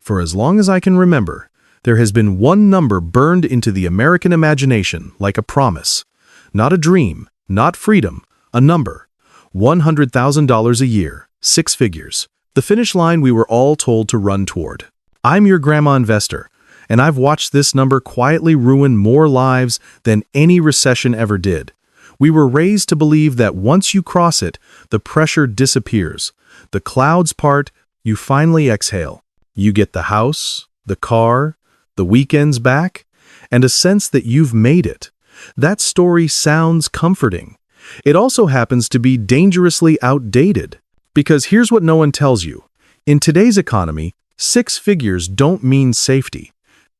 For as long as I can remember, there has been one number burned into the American imagination like a promise. Not a dream, not freedom, a number. $100,000 a year, 6 figures. The finish line we were all told to run toward. I'm your grandma investor, and I've watched this number quietly ruin more lives than any recession ever did. We were raised to believe that once you cross it, the pressure disappears. The clouds part, you finally exhale. You get the house, the car, the weekends back, and a sense that you've made it. That story sounds comforting. It also happens to be dangerously outdated. Because here's what no one tells you. In today's economy, 6 figures don't mean safety.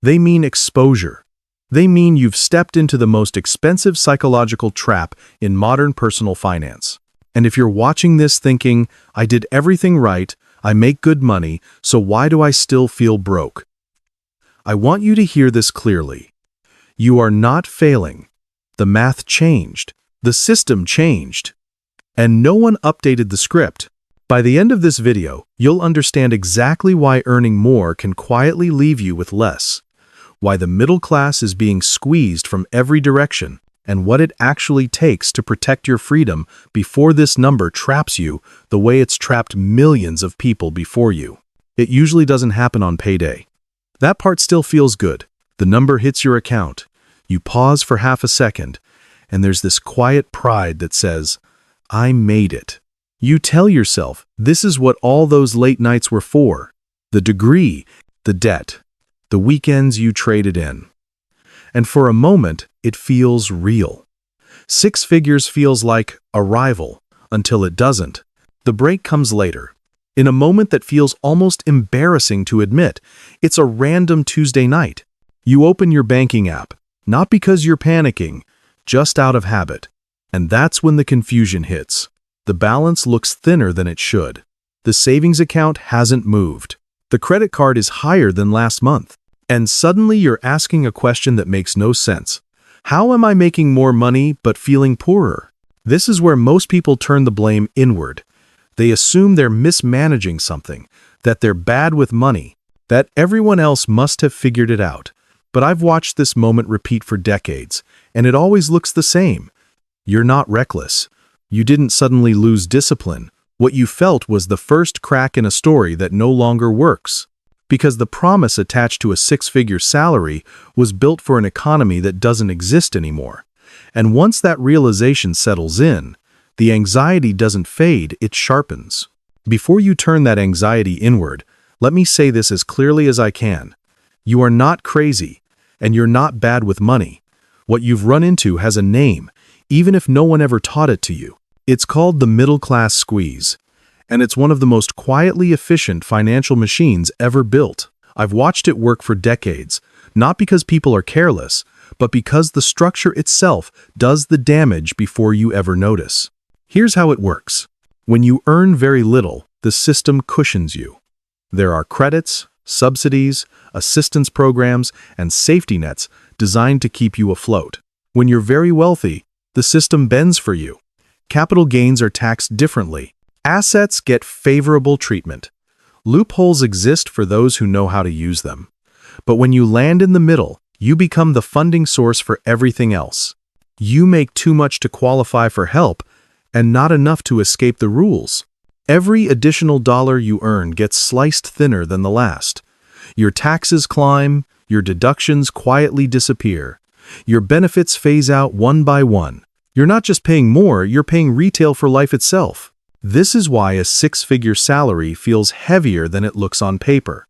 They mean exposure. They mean you've stepped into the most expensive psychological trap in modern personal finance. And if you're watching this thinking, I did everything right, I make good money, so why do I still feel broke? I want you to hear this clearly. You are not failing. The math changed. The system changed. And no one updated the script. By the end of this video, you'll understand exactly why earning more can quietly leave you with less, why the middle class is being squeezed from every direction, and what it actually takes to protect your freedom before this number traps you the way it's trapped millions of people before you. It usually doesn't happen on payday. That part still feels good. The number hits your account. You pause for half a second, and there's this quiet pride that says, I made it. You tell yourself, this is what all those late nights were for. The degree, the debt, the weekends you traded in. And for a moment, it feels real. 6 figures feels like arrival, until it doesn't. The break comes later. In a moment that feels almost embarrassing to admit, it's a random Tuesday night. You open your banking app, not because you're panicking, just out of habit. And that's when the confusion hits. The balance looks thinner than it should. The savings account hasn't moved. The credit card is higher than last month. And suddenly you're asking a question that makes no sense. How am I making more money but feeling poorer? This is where most people turn the blame inward. They assume they're mismanaging something, that they're bad with money, that everyone else must have figured it out. But I've watched this moment repeat for decades, and it always looks the same. You're not reckless. You didn't suddenly lose discipline. What you felt was the first crack in a story that no longer works. Because the promise attached to a 6-figure salary was built for an economy that doesn't exist anymore. And once that realization settles in, the anxiety doesn't fade, it sharpens. Before you turn that anxiety inward, let me say this as clearly as I can. You are not crazy, and you're not bad with money. What you've run into has a name, even if no one ever taught it to you. It's called the middle-class squeeze, and it's one of the most quietly efficient financial machines ever built. I've watched it work for decades, not because people are careless, but because the structure itself does the damage before you ever notice. Here's how it works. When you earn very little, the system cushions you. There are credits, subsidies, assistance programs, and safety nets designed to keep you afloat. When you're very wealthy, the system bends for you. Capital gains are taxed differently. Assets get favorable treatment. Loopholes exist for those who know how to use them. But when you land in the middle, you become the funding source for everything else. You make too much to qualify for help and not enough to escape the rules. Every additional dollar you earn gets sliced thinner than the last. Your taxes climb, your deductions quietly disappear. Your benefits phase out one by one. You're not just paying more, you're paying retail for life itself. This is why a 6-figure salary feels heavier than it looks on paper.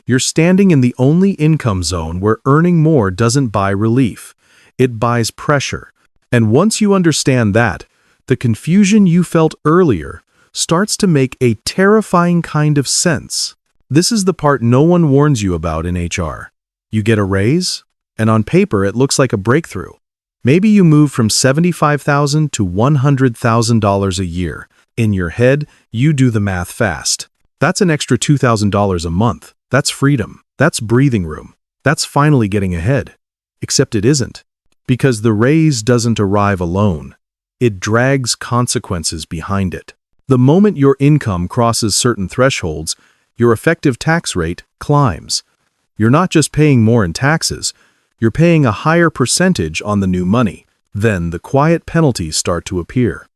You're standing in the only income zone where earning more doesn't buy relief. It buys pressure. And once you understand that, the confusion you felt earlier starts to make a terrifying kind of sense. This is the part no one warns you about in HR. You get a raise, and on paper it looks like a breakthrough. Maybe you move from $75,000 to $100,000 a year. In your head, you do the math fast. That's an extra $2,000 a month. That's freedom. That's breathing room. That's finally getting ahead. Except it isn't. Because the raise doesn't arrive alone. It drags consequences behind it. The moment your income crosses certain thresholds, your effective tax rate climbs. You're not just paying more in taxes, you're paying a higher percentage on the new money. Then the quiet penalties start to appear.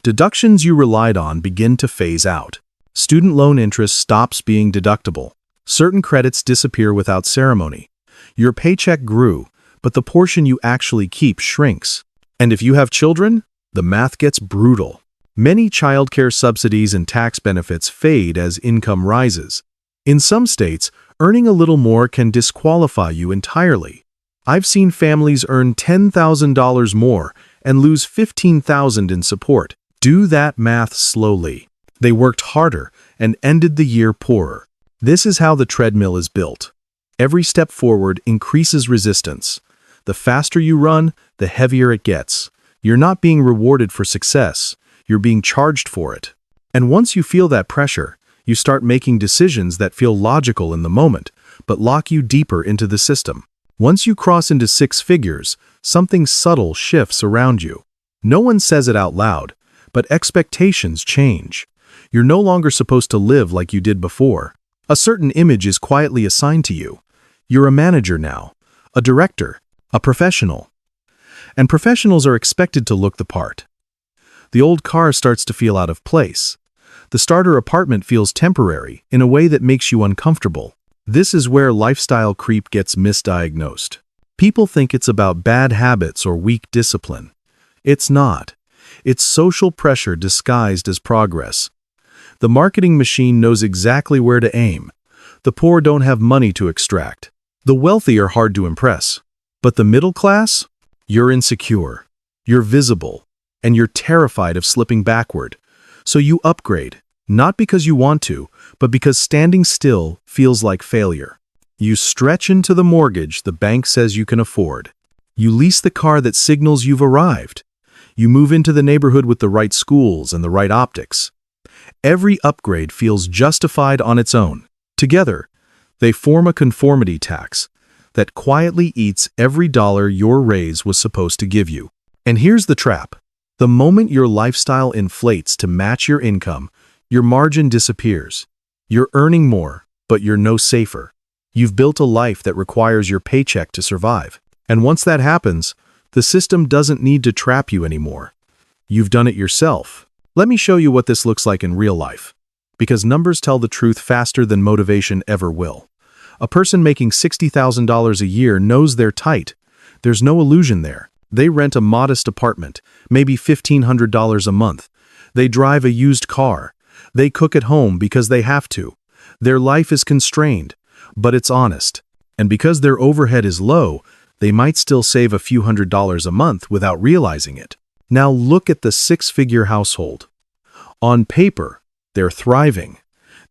Deductions you relied on begin to phase out. Student loan interest stops being deductible. Certain credits disappear without ceremony. Your paycheck grew, but the portion you actually keep shrinks. And if you have children, the math gets brutal. Many childcare subsidies and tax benefits fade as income rises. In some states, earning a little more can disqualify you entirely. I've seen families earn $10,000 more and lose $15,000 in support. Do that math slowly. They worked harder and ended the year poorer. This is how the treadmill is built. Every step forward increases resistance. The faster you run, the heavier it gets. You're not being rewarded for success. You're being charged for it. And once you feel that pressure, you start making decisions that feel logical in the moment, but lock you deeper into the system. Once you cross into six figures, something subtle shifts around you. No one says it out loud, but expectations change. You're no longer supposed to live like you did before. A certain image is quietly assigned to you. You're a manager now, a director, a professional. And professionals are expected to look the part. The old car starts to feel out of place. The starter apartment feels temporary in a way that makes you uncomfortable. This is where lifestyle creep gets misdiagnosed. People think it's about bad habits or weak discipline. It's not. It's social pressure disguised as progress. The marketing machine knows exactly where to aim. The poor don't have money to extract. The wealthy are hard to impress. But the middle class? You're insecure. You're visible. And you're terrified of slipping backward. So you upgrade. Not because you want to, but because standing still feels like failure. You stretch into the mortgage the bank says you can afford. You lease the car that signals you've arrived. You move into the neighborhood with the right schools and the right optics. Every upgrade feels justified on its own. Together, they form a conformity tax that quietly eats every dollar your raise was supposed to give you. And here's the trap. The moment your lifestyle inflates to match your income, your margin disappears. You're earning more, but you're no safer. You've built a life that requires your paycheck to survive. And once that happens, the system doesn't need to trap you anymore. You've done it yourself. Let me show you what this looks like in real life. Because numbers tell the truth faster than motivation ever will. A person making $60,000 a year knows they're tight. There's no illusion there. They rent a modest apartment, maybe $1,500 a month. They drive a used car. They cook at home because they have to. Their life is constrained, but it's honest. And because their overhead is low, they might still save a few $100s a month without realizing it. Now look at the six-figure household. On paper, they're thriving.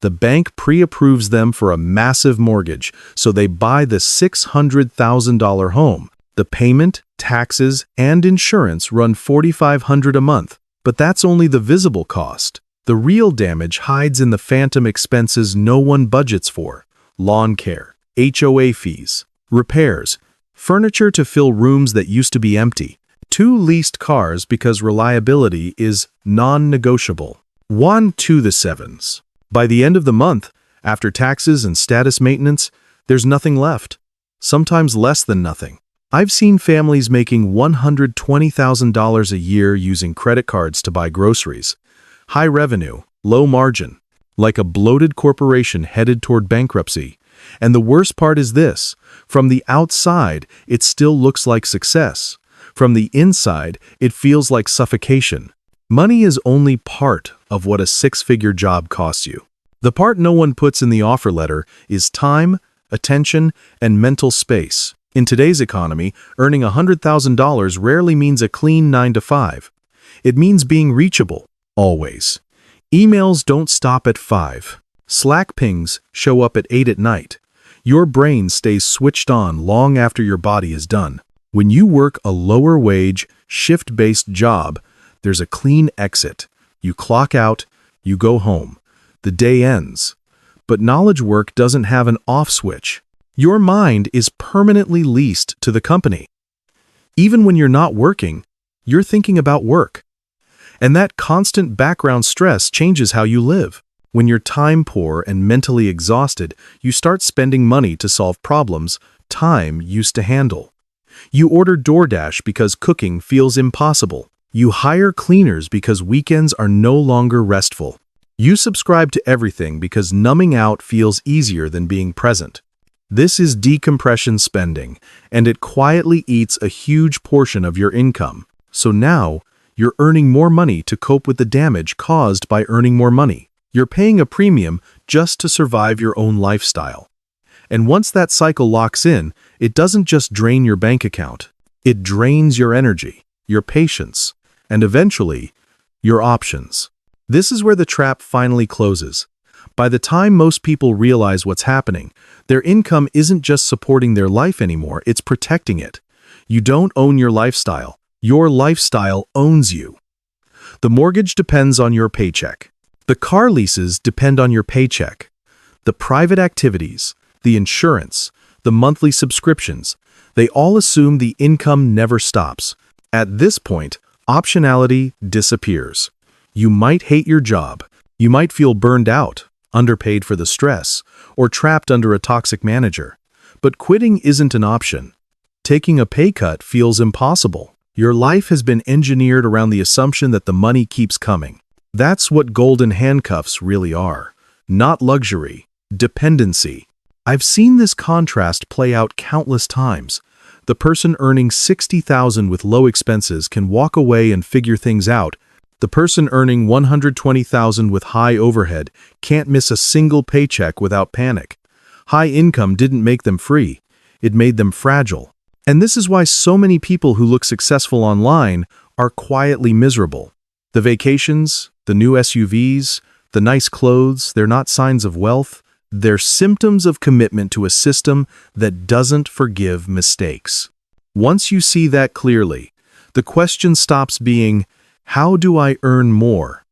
The bank pre-approves them for a massive mortgage, so they buy the $600,000 home. The payment, taxes, and insurance run $4,500 a month, but that's only the visible cost. The real damage hides in the phantom expenses no one budgets for: lawn care, HOA fees, repairs, furniture to fill rooms that used to be empty, 2 leased cars because reliability is non-negotiable, 1 to the sevens. By the end of the month, after taxes and status maintenance, there's nothing left, sometimes less than nothing. I've seen families making $120,000 a year using credit cards to buy groceries. High revenue, low margin, like a bloated corporation headed toward bankruptcy. And the worst part is this: from the outside, it still looks like success. From the inside, it feels like suffocation. Money is only part of what a six-figure job costs you. The part no one puts in the offer letter is time, attention, and mental space. In today's economy, earning $100,000 rarely means a clean 9 to 5. It means being reachable, always. Emails don't stop at 5. Slack pings show up at 8 at night. Your brain stays switched on long after your body is done. When you work a lower-wage, shift-based job, there's a clean exit. You clock out, you go home. The day ends. But knowledge work doesn't have an off switch. Your mind is permanently leased to the company. Even when you're not working, you're thinking about work. And that constant background stress changes how you live. When you're time poor and mentally exhausted, you start spending money to solve problems time used to handle. You order DoorDash because cooking feels impossible. You hire cleaners because weekends are no longer restful. You subscribe to everything because numbing out feels easier than being present. This is decompression spending, and it quietly eats a huge portion of your income. So now, you're earning more money to cope with the damage caused by earning more money. You're paying a premium just to survive your own lifestyle. And once that cycle locks in, it doesn't just drain your bank account. It drains your energy, your patience, and eventually, your options. This is where the trap finally closes. By the time most people realize what's happening, their income isn't just supporting their life anymore, it's protecting it. You don't own your lifestyle. Your lifestyle owns you. The mortgage depends on your paycheck. The car leases depend on your paycheck. The private activities, the insurance, the monthly subscriptions, they all assume the income never stops. At this point, optionality disappears. You might hate your job. You might feel burned out, underpaid for the stress, or trapped under a toxic manager. But quitting isn't an option. Taking a pay cut feels impossible. Your life has been engineered around the assumption that the money keeps coming. That's what golden handcuffs really are. Not luxury, dependency. I've seen this contrast play out countless times. The person earning $60,000 with low expenses can walk away and figure things out. The person earning $120,000 with high overhead can't miss a single paycheck without panic. High income didn't make them free. It made them fragile. And this is why so many people who look successful online are quietly miserable. The vacations, the new SUVs, the nice clothes, they're not signs of wealth. They're symptoms of commitment to a system that doesn't forgive mistakes. Once you see that clearly, the question stops being, how do I earn more?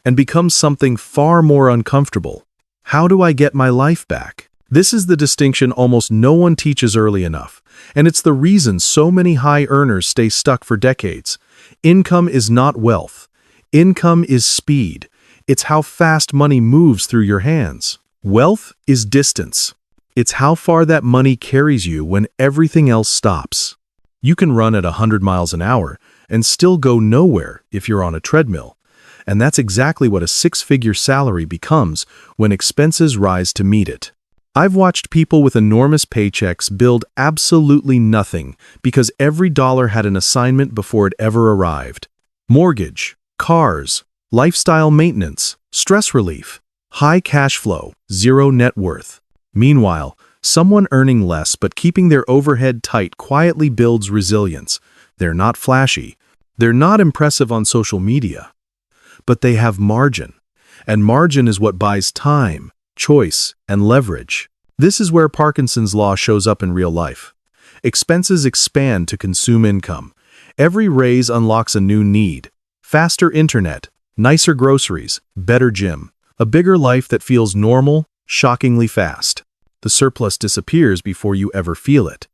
And becomes something far more uncomfortable. How do I get my life back? This is the distinction almost no one teaches early enough, and it's the reason so many high earners stay stuck for decades. Income is not wealth. Income is speed. It's how fast money moves through your hands. Wealth is distance. It's how far that money carries you when everything else stops. You can run at 100 miles an hour and still go nowhere if you're on a treadmill. And that's exactly what a six-figure salary becomes when expenses rise to meet it. I've watched people with enormous paychecks build absolutely nothing because every dollar had an assignment before it ever arrived. Mortgage, cars, lifestyle maintenance, stress relief, high cash flow, zero net worth. Meanwhile, someone earning less but keeping their overhead tight quietly builds resilience. They're not flashy. They're not impressive on social media. But they have margin. And margin is what buys time, choice, and leverage. This is where Parkinson's law shows up in real life. Expenses expand to consume income. Every raise unlocks a new need. Faster internet, nicer groceries, better gym. A bigger life that feels normal, shockingly fast. The surplus disappears before you ever feel it.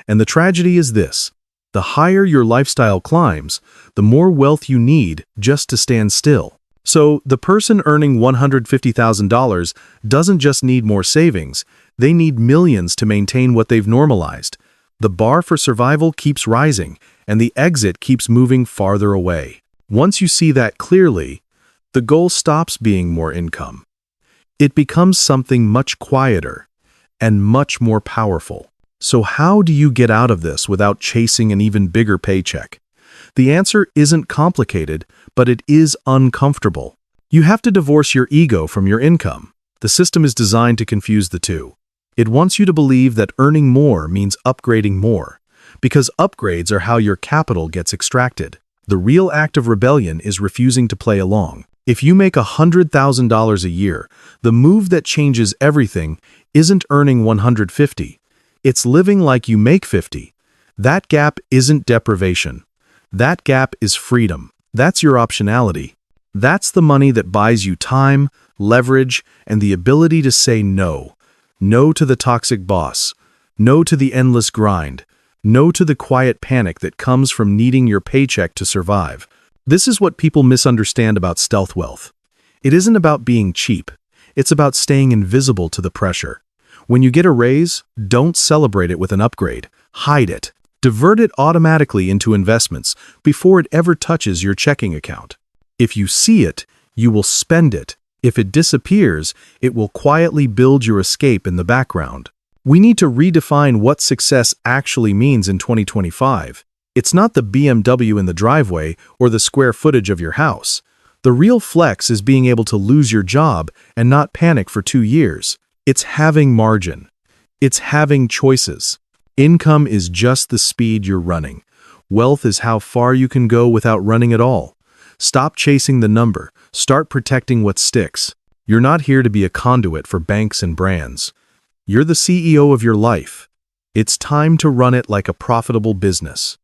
And the tragedy is this. The higher your lifestyle climbs, the more wealth you need just to stand still. So, the person earning $150,000 doesn't just need more savings, they need millions to maintain what they've normalized. The bar for survival keeps rising, and the exit keeps moving farther away. Once you see that clearly, the goal stops being more income. It becomes something much quieter and much more powerful. So how do you get out of this without chasing an even bigger paycheck? The answer isn't complicated, but it is uncomfortable. You have to divorce your ego from your income. The system is designed to confuse the two. It wants you to believe that earning more means upgrading more, because upgrades are how your capital gets extracted. The real act of rebellion is refusing to play along. If you make $100,000 a year, the move that changes everything isn't earning $150. It's living like you make $50. That gap isn't deprivation. That gap is freedom. That's your optionality. That's the money that buys you time, leverage, and the ability to say no. No to the toxic boss. No to the endless grind. No to the quiet panic that comes from needing your paycheck to survive. This is what people misunderstand about stealth wealth. It isn't about being cheap. It's about staying invisible to the pressure. When you get a raise, don't celebrate it with an upgrade. Hide it. Divert it automatically into investments before it ever touches your checking account. If you see it, you will spend it. If it disappears, it will quietly build your escape in the background. We need to redefine what success actually means in 2025. It's not the BMW in the driveway or the square footage of your house. The real flex is being able to lose your job and not panic for 2 years. It's having margin. It's having choices. Income is just the speed you're running. Wealth is how far you can go without running at all. Stop chasing the number. Start protecting what sticks. You're not here to be a conduit for banks and brands. You're the CEO of your life. It's time to run it like a profitable business.